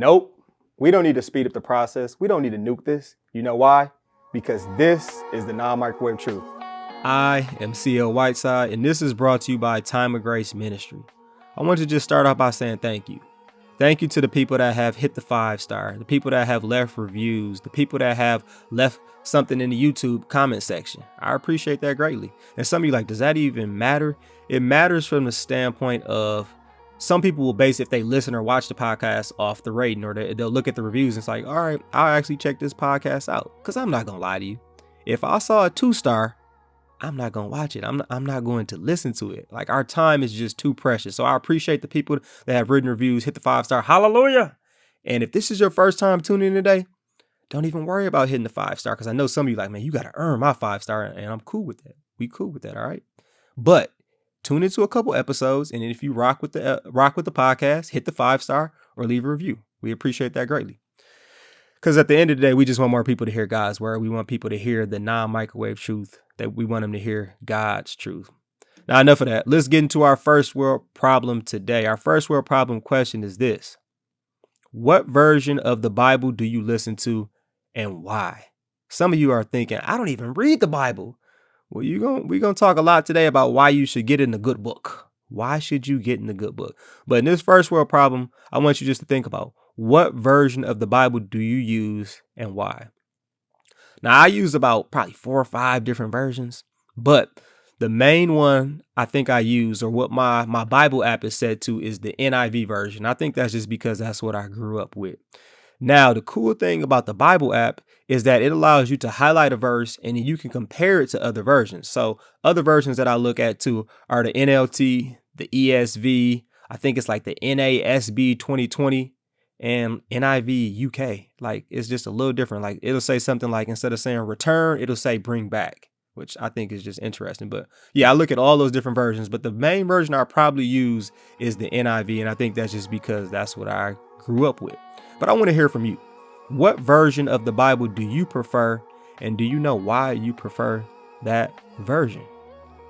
Nope. We don't need to speed up the process. We don't need to nuke this. You know why? Because this is the Non-Microwaved Truth. I am CL Whiteside, and this is brought to you by Time of Grace Ministry. I want to just start off by saying thank you. Thank you to the people that have hit the 5-star, the people that have left reviews, the people that have left something in the YouTube comment section. I appreciate that greatly. And some of you like, does that even matter? It matters from the standpoint of some people will base if they listen or watch the podcast off the rating, or they'll look at the reviews and it's like, all right, I'll actually check this podcast out. Because I'm not going to lie to you. If I saw a 2-star, I'm not going to watch it. I'm not going to listen to it. Like, our time is just too precious. So I appreciate the people that have written reviews, hit the 5-star. Hallelujah. And if this is your first time tuning in today, don't even worry about hitting the 5-star. Because I know some of you like, man, you got to earn my 5-star. And I'm cool with that. We cool with that. All right. But tune into a couple episodes. And if you rock with the podcast, hit the 5-star or leave a review. We appreciate that greatly. Because at the end of the day, we just want more people to hear God's word. We want people to hear the non-microwave truth. That we want them to hear God's truth. Now, enough of that. Let's get into our first world problem today. Our first world problem question is this. What version of the Bible do you listen to and why? Some of you are thinking, I don't even read the Bible. Well, we're going to talk a lot today about why you should get in the good book. Why should you get in the good book? But in this first world problem, I want you just to think about what version of the Bible do you use and why? Now, I use about probably 4 or 5 different versions, but the main one I think I use, or what my Bible app is set to, is the NIV version. I think that's just because that's what I grew up with. Now, the cool thing about the Bible app is that it allows you to highlight a verse and you can compare it to other versions. So other versions that I look at too are the NLT, the ESV, I think it's like the NASB 2020. And NIV UK, like, it's just a little different. Like, it'll say something like, instead of saying return, it'll say bring back, which I think is just interesting. But yeah, I look at all those different versions, but the main version I probably use is the NIV. And I think that's just because that's what I grew up with. But I want to hear from you. What version of the Bible do you prefer? And do you know why you prefer that version?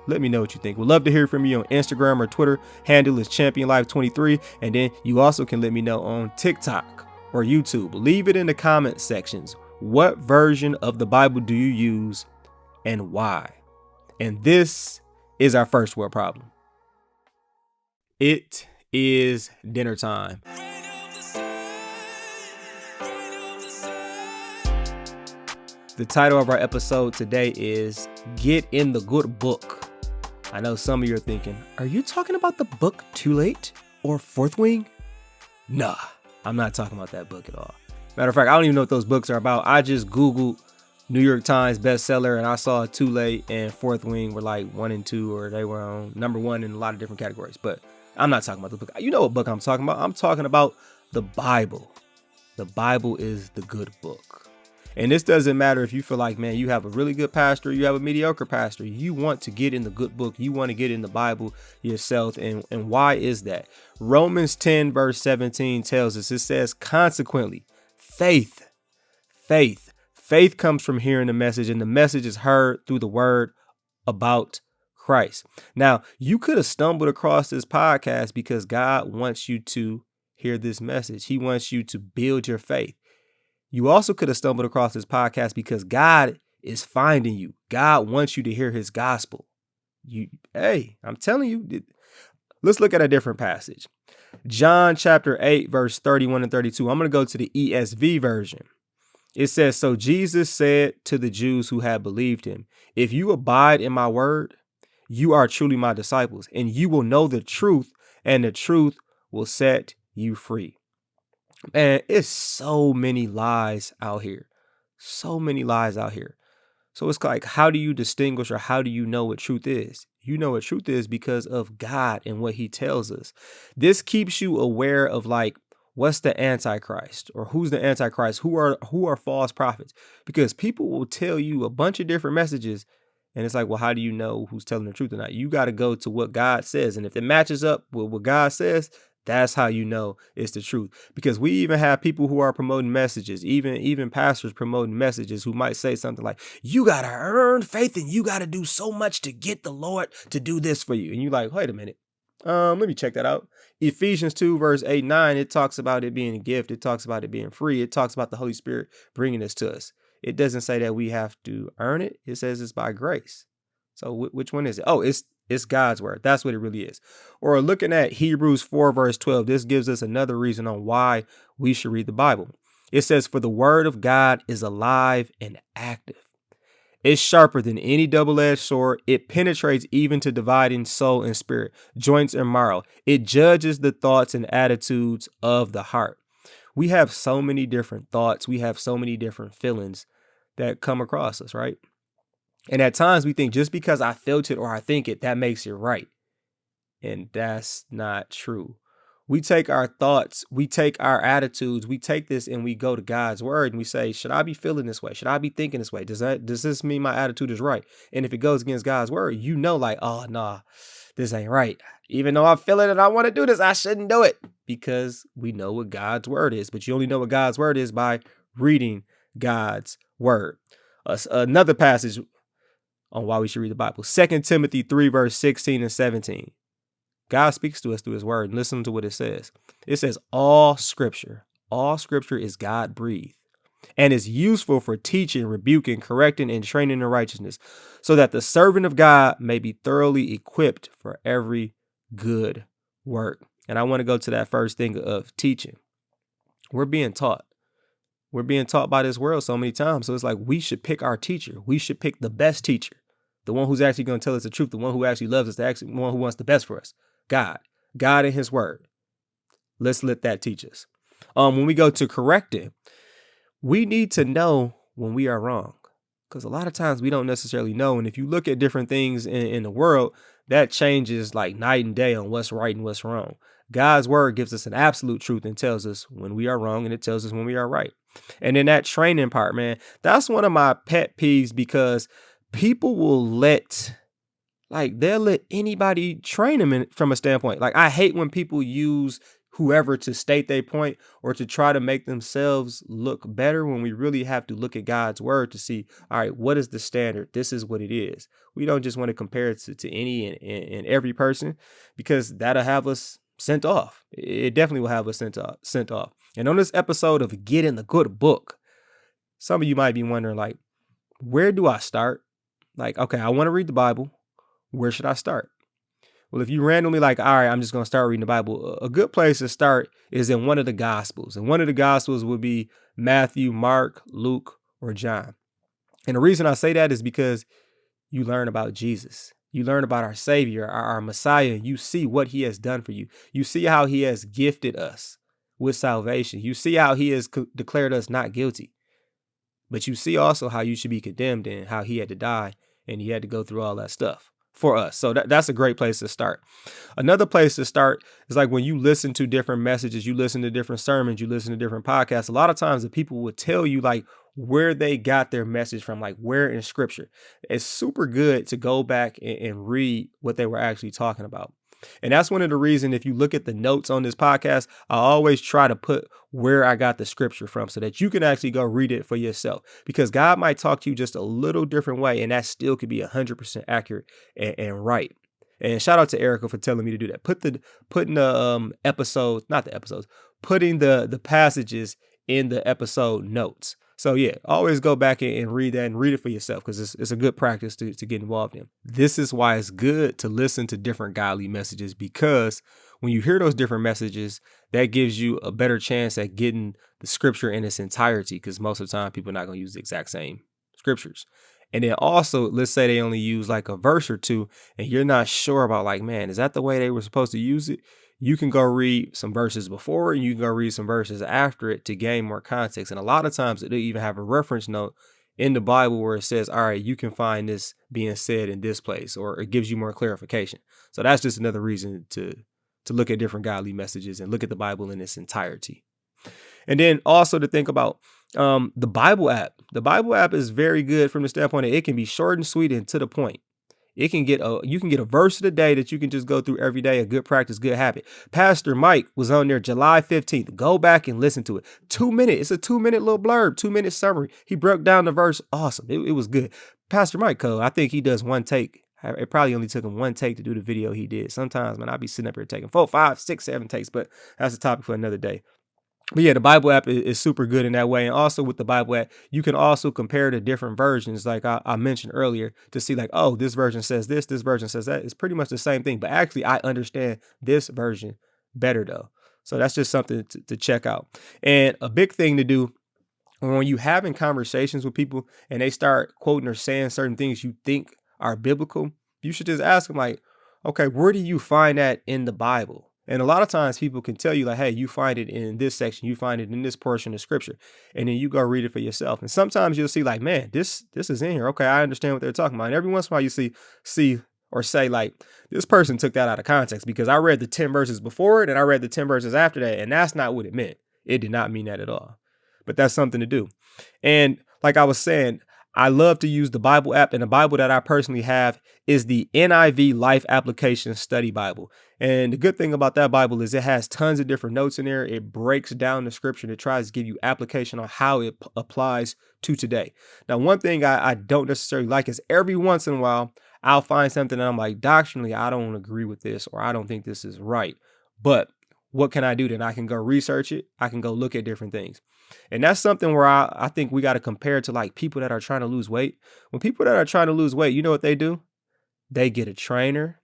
Let me know what you think. We'd love to hear from you on Instagram or Twitter. Handle is ChampionLife23. And then you also can let me know on TikTok or YouTube. Leave it in the comment sections. What version of the Bible do you use and why? And this is our first world problem. It is dinner time. The title of our episode today is Get in the Good Book. I know some of you are thinking, are you talking about the book Too Late or Fourth Wing? Nah, I'm not talking about that book at all. Matter of fact, I don't even know what those books are about. I just Googled New York Times bestseller and I saw Too Late and Fourth Wing were like 1 and 2, or they were on number 1 in a lot of different categories. But I'm not talking about the book. You know what book I'm talking about. I'm talking about the Bible. The Bible is the good book. And this doesn't matter if you feel like, man, you have a really good pastor, you have a mediocre pastor. You want to get in the good book. You want to get in the Bible yourself. And why is that? Romans 10 verse 17 tells us, it says, consequently, faith comes from hearing the message, and the message is heard through the word about Christ. Now, you could have stumbled across this podcast because God wants you to hear this message. He wants you to build your faith. You also could have stumbled across this podcast because God is finding you. God wants you to hear his gospel. I'm telling you, let's look at a different passage. John chapter 8, verse 31 and 32. I'm going to go to the ESV version. It says, so Jesus said to the Jews who had believed him, if you abide in my word, you are truly my disciples, and you will know the truth, and the truth will set you free. Man, it's so many lies out here. So many lies out here. So it's like, how do you distinguish, or how do you know what truth is? You know what truth is because of God and what he tells us. This keeps you aware of, like, what's the Antichrist, or who's the Antichrist? Who are false prophets? Because people will tell you a bunch of different messages. And it's like, well, how do you know who's telling the truth or not? You got to go to what God says. And if it matches up with what God says, that's how you know it's the truth. Because we even have people who are promoting messages, even pastors promoting messages, who might say something like, you got to earn faith and you got to do so much to get the Lord to do this for you. And you're like, wait a minute. Let me check that out. Ephesians 2, verse 8, 9, it talks about it being a gift. It talks about it being free. It talks about the Holy Spirit bringing this to us. It doesn't say that we have to earn it. It says it's by grace. So which one is it? Oh, it's God's word. That's what it really is. Or looking at Hebrews 4, verse 12, this gives us another reason on why we should read the Bible. It says, for the word of God is alive and active. It's sharper than any double-edged sword. It penetrates even to dividing soul and spirit, joints and marrow. It judges the thoughts and attitudes of the heart. We have so many different thoughts. We have so many different feelings that come across us, right? And at times we think just because I felt it or I think it, that makes it right. And that's not true. We take our thoughts, we take our attitudes, we take this and we go to God's word and we say, should I be feeling this way? Should I be thinking this way? Does this mean my attitude is right? And if it goes against God's word, you know, like, oh, nah, this ain't right. Even though I feel it and I want to do this, I shouldn't do it, because we know what God's word is. But you only know what God's word is by reading God's word. Another passage on why we should read the Bible, 2 Timothy 3, verse 16 and 17. God speaks to us through his word, and listen to what it says. It says, all scripture is God breathed and is useful for teaching, rebuking, correcting, and training in righteousness, so that the servant of God may be thoroughly equipped for every good work. And I want to go to that first thing of teaching. We're being taught. We're being taught by this world so many times. So it's like we should pick our teacher. We should pick the best teacher, the one who's actually going to tell us the truth, the one who actually loves us, the one who wants the best for us. God and his word. Let's let that teach us. When we go to correcting, we need to know when we are wrong, because a lot of times we don't necessarily know. And if you look at different things in the world, that changes like night and day on what's right and what's wrong. God's word gives us an absolute truth and tells us when we are wrong, and it tells us when we are right. And in that training part, man, that's one of my pet peeves, because people will they'll let anybody train them from a standpoint. Like, I hate when people use whoever to state their point or to try to make themselves look better, when we really have to look at God's word to see, all right, what is the standard? This is what it is. We don't just want to compare it to any and every person, because that'll have us sent off. It definitely will have us sent off. And on this episode of Get in the Good Book, some of you might be wondering, like, where do I start? Like, okay, I want to read the Bible. Where should I start? Well, if you randomly like, all right, I'm just going to start reading the Bible, a good place to start is in one of the Gospels. And one of the Gospels would be Matthew, Mark, Luke, or John. And the reason I say that is because you learn about Jesus. You learn about our Savior, our Messiah. You see what he has done for you. You see how he has gifted us with salvation. You see how he has declared us not guilty. But you see also how you should be condemned and how he had to die and he had to go through all that stuff for us. So that's a great place to start. Another place to start is like when you listen to different messages, you listen to different sermons, you listen to different podcasts. A lot of times the people will tell you like where they got their message from, like where in scripture. It's super good to go back and read what they were actually talking about. And that's one of the reasons, if you look at the notes on this podcast, I always try to put where I got the scripture from so that you can actually go read it for yourself, because God might talk to you just a little different way, and that still could be 100% accurate and right. And shout out to Erica for telling me to do that. Putting the passages in the episode notes. So yeah, always go back and read that and read it for yourself, because it's a good practice to get involved in. This is why it's good to listen to different godly messages, because when you hear those different messages, that gives you a better chance at getting the scripture in its entirety, because most of the time people are not going to use the exact same scriptures. And then also, let's say they only use like a verse or two and you're not sure about, like, man, is that the way they were supposed to use it? You can go read some verses before and you can go read some verses after it to gain more context. And a lot of times it'll even have a reference note in the Bible where it says, all right, you can find this being said in this place, or it gives you more clarification. So that's just another reason to look at different godly messages and look at the Bible in its entirety. And then also to think about the Bible app. The Bible app is very good from the standpoint that it can be short and sweet and to the point. You can get a verse of the day that you can just go through every day, a good practice, good habit. Pastor Mike was on there July 15th. Go back and listen to it. 2 minutes. It's a 2-minute little blurb, 2-minute summary. He broke down the verse. Awesome. It was good. Pastor Mike, I think he does one take It probably only took him one take to do the video he did. Sometimes, man, I'll be sitting up here taking 4, 5, 6, 7 takes, but that's a topic for another day. But yeah, the Bible app is super good in that way. And also with the Bible app, you can also compare the different versions, like I mentioned earlier, to see like, oh, this version says this version says that. It's pretty much the same thing. But actually, I understand this version better though. So that's just something to check out. And a big thing to do when you having conversations with people and they start quoting or saying certain things you think are biblical, you should just ask them like, okay, where do you find that in the Bible? And a lot of times people can tell you like, hey, you find it in this section, you find it in this portion of scripture, and then you go read it for yourself. And sometimes you'll see like, man, this is in here. Okay, I understand what they're talking about. And every once in a while you see or say like, this person took that out of context because I read the 10 verses before it and I read the 10 verses after that, and that's not what it meant. It did not mean that at all. But that's something to do. And like I was saying, I love to use the Bible app, and the Bible that I personally have is the NIV Life Application Study Bible. And the good thing about that Bible is it has tons of different notes in there. It breaks down the scripture and it tries to give you application on how it applies to today. Now, one thing I don't necessarily like is every once in a while, I'll find something that I'm like, doctrinally, I don't agree with this, or I don't think this is right. But what can I do then? I can go research it. I can go look at different things. And that's something where I think we got to compare it to like people that are trying to lose weight. When people that are trying to lose weight, you know what they do? They get a trainer.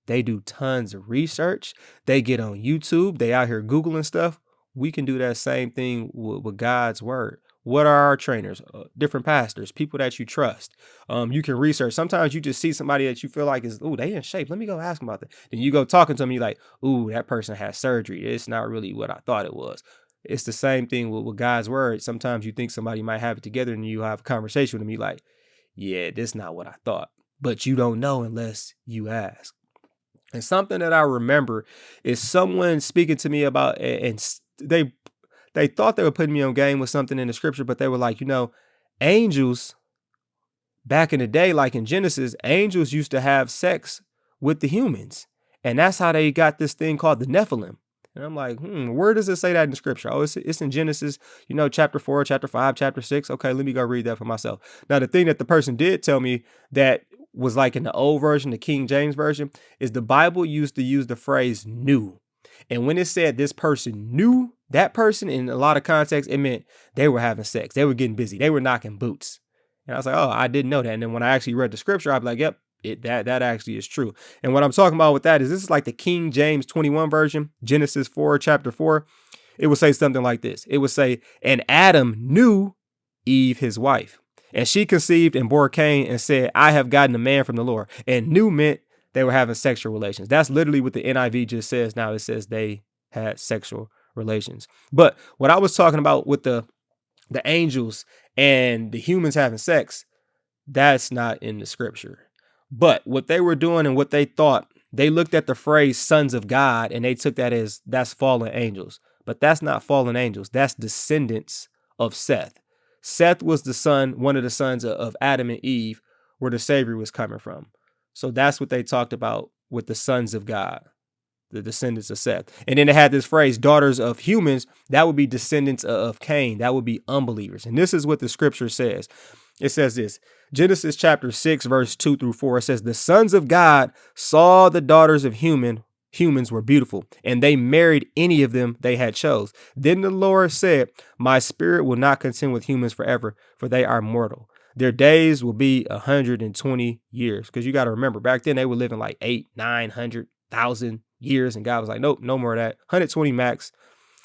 They do tons of research. They get on YouTube. They out here Googling stuff. We can do that same thing with God's word. What are our trainers? Different pastors, people that you trust. You can research. Sometimes you just see somebody that you feel like is, oh, they in shape. Let me go ask them about that. Then you go talking to them. You're like, ooh, that person has surgery. It's not really what I thought it was. It's the same thing with God's word. Sometimes you think somebody might have it together and you have a conversation with them. You're like, yeah, this is not what I thought. But you don't know unless you ask. And something that I remember is someone speaking to me about, and they thought they were putting me on game with something in the scripture, but they were like, angels back in the day, like in Genesis, angels used to have sex with the humans. And that's how they got this thing called the Nephilim. And I'm like, where does it say that in scripture? Oh, it's in Genesis, chapter 4, chapter 5, chapter 6. Okay, let me go read that for myself. Now, the thing that the person did tell me that was like in the old version, the King James version, is the Bible used to use the phrase knew. And when it said this person knew that person, in a lot of context, it meant they were having sex. They were getting busy. They were knocking boots. And I was like, oh, I didn't know that. And then when I actually read the scripture, I'd be like, yep. That actually is true. And what I'm talking about with that is this is like the King James 21 version, Genesis 4, chapter 4. It would say something like this. It would say, and Adam knew Eve, his wife, and she conceived and bore Cain and said, I have gotten a man from the Lord. And knew meant they were having sexual relations. That's literally what the NIV just says. Now it says they had sexual relations. But what I was talking about with the angels and the humans having sex, that's not in the scripture. But what they were doing and what they thought, they looked at the phrase sons of God and they took that as that's fallen angels. But that's not fallen angels. That's descendants of Seth. Seth was the son, one of the sons of Adam and Eve, where the Savior was coming from. So that's what they talked about with the sons of God, the descendants of Seth. And then they had this phrase, daughters of humans. That would be descendants of Cain. That would be unbelievers. And this is what the scripture says. It says this, Genesis chapter 6, verse 2 through 4. It says, the sons of God saw the daughters of humans were beautiful, and they married any of them they had chose. Then the Lord said, my spirit will not contend with humans forever, for they are mortal. Their days will be 120 years. Because you got to remember, back then they were living like 900,000 years. And God was like, nope, no more of that. 120 max.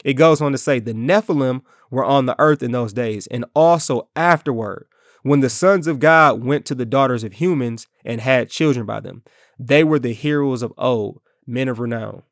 It goes on to say the Nephilim were on the earth in those days, and also afterward, when the sons of God went to the daughters of humans and had children by them. They were the heroes of old, men of renown.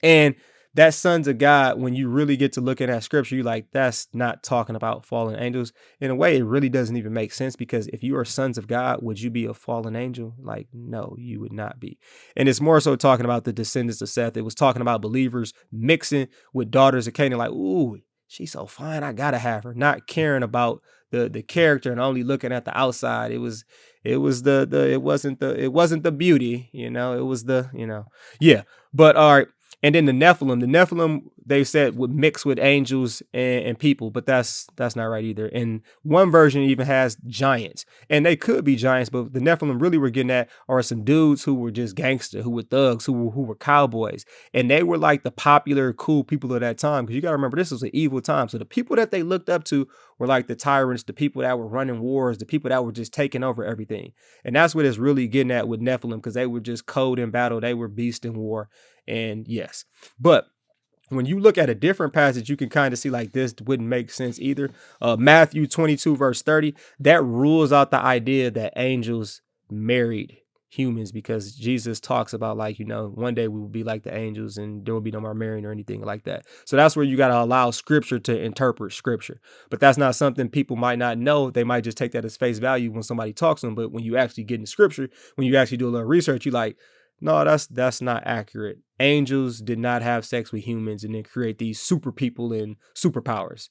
And that sons of God, when you really get to looking at scripture, you're like, that's not talking about fallen angels. In a way, it really doesn't even make sense, because if you are sons of God, would you be a fallen angel? Like, no, you would not be. And it's more so talking about the descendants of Seth. It was talking about believers mixing with daughters of Canaan, like, ooh, she's so fine, I gotta have her. Not caring about the character and only looking at the outside. It wasn't the beauty, it was the, yeah. But all right. And then the Nephilim, they said would mix with angels and people, but that's not right either. And one version even has giants, and they could be giants, but the Nephilim really were getting at are some dudes who were just gangster, who were thugs, who were cowboys, and they were like the popular, cool people of that time. Because you got to remember, this was an evil time, so the people that they looked up to were like the tyrants, the people that were running wars, the people that were just taking over everything. And that's what it's really getting at with Nephilim, because they were just cold in battle, they were beast in war. And yes, but when you look at a different passage, you can kind of see like this wouldn't make sense either. Matthew 22 verse 30, that rules out the idea that angels married humans, because Jesus talks about like, one day we will be like the angels and there will be no more marrying or anything like that. So that's where you got to allow scripture to interpret scripture. But that's not something people might not know. They might just take that as face value when somebody talks to them. But when you actually get in scripture, when you actually do a little research, you like, no, that's not accurate. Angels did not have sex with humans and then create these super people and superpowers.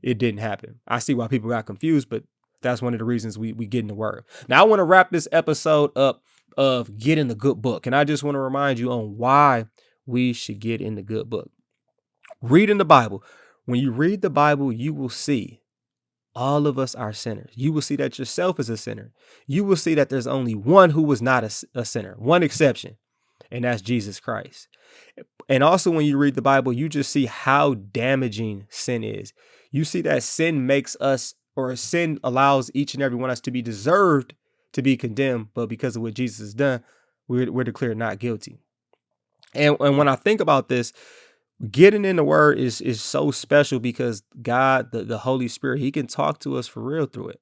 It didn't happen. I see why people got confused, but that's one of the reasons we get in the word. Now, I want to wrap this episode up of Get in the Good Book. And I just want to remind you on why we should get in the good book. Reading the Bible. When you read the Bible, you will see all of us are sinners. You will see that yourself is a sinner. You will see that there's only one who was not a sinner, one exception, and that's Jesus Christ. And also when you read the Bible, you just see how damaging sin is. You see that sin makes us, or sin allows each and every one of us to be deserved to be condemned, but because of what Jesus has done, we're declared not guilty. And when I think about this, getting in the word is so special because God, the Holy Spirit, he can talk to us for real through it.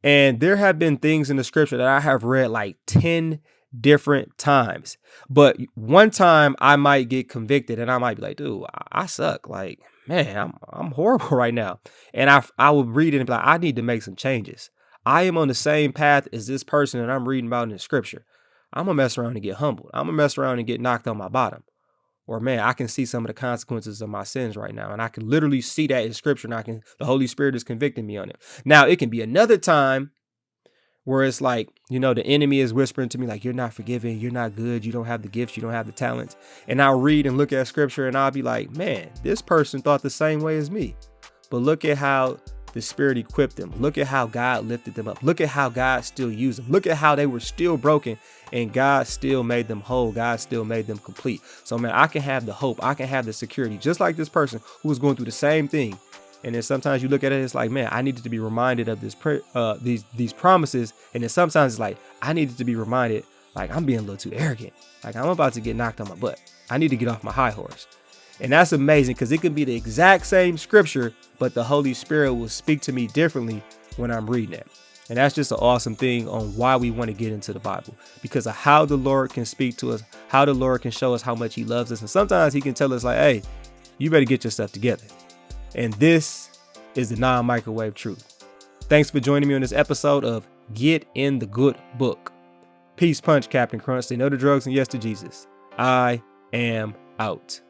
And there have been things in the scripture that I have read like 10 different times. But one time I might get convicted and I might be like, dude, I suck. Like, man, I'm horrible right now. And I will read it and be like, I need to make some changes. I am on the same path as this person that I'm reading about in the scripture. I'm going to mess around and get humbled. I'm going to mess around and get knocked on my bottom. Or man, I can see some of the consequences of my sins right now. And I can literally see that in scripture. And the Holy Spirit is convicting me on it. Now, it can be another time where it's like, the enemy is whispering to me, like, you're not forgiven. You're not good. You don't have the gifts. You don't have the talents. And I'll read and look at scripture and I'll be like, man, this person thought the same way as me. But look at how the Spirit equipped them. Look at how God lifted them up. Look at how God still used them. Look at how they were still broken and God still made them whole. God still made them complete. So, man, I can have the hope. I can have the security, just like this person who was going through the same thing. And then sometimes you look at it, it's like, man, I needed to be reminded of these promises. And then sometimes it's like, I needed to be reminded, like, I'm being a little too arrogant. Like, I'm about to get knocked on my butt. I need to get off my high horse. And that's amazing because it can be the exact same scripture, but the Holy Spirit will speak to me differently when I'm reading it. And that's just an awesome thing on why we want to get into the Bible, because of how the Lord can speak to us, how the Lord can show us how much he loves us. And sometimes he can tell us like, hey, you better get yourself together. And this is the Non-Microwave Truth. Thanks for joining me on this episode of Get in the Good Book. Peace punch, Captain Crunch. Say no to drugs and yes to Jesus. I am out.